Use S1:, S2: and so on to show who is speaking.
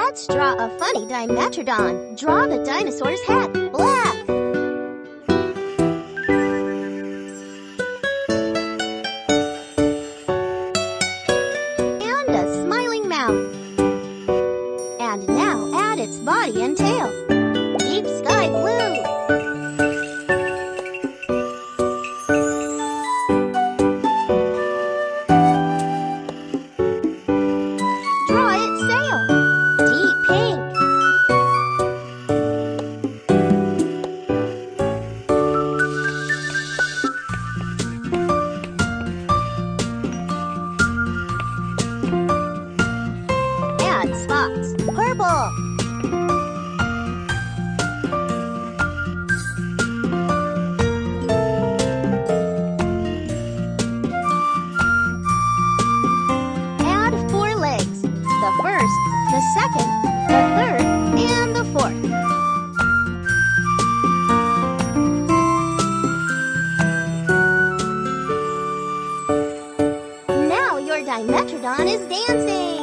S1: Let's draw a funny Dimetrodon. Draw the dinosaur's head black. And a smiling mouth. And now add its body and tail. Deep sky blue. Draw its sail. Deep pink. Add spots. Purple. Add 4 legs. The first, the second, the third, and the fourth. Now your Dimetrodon is dancing!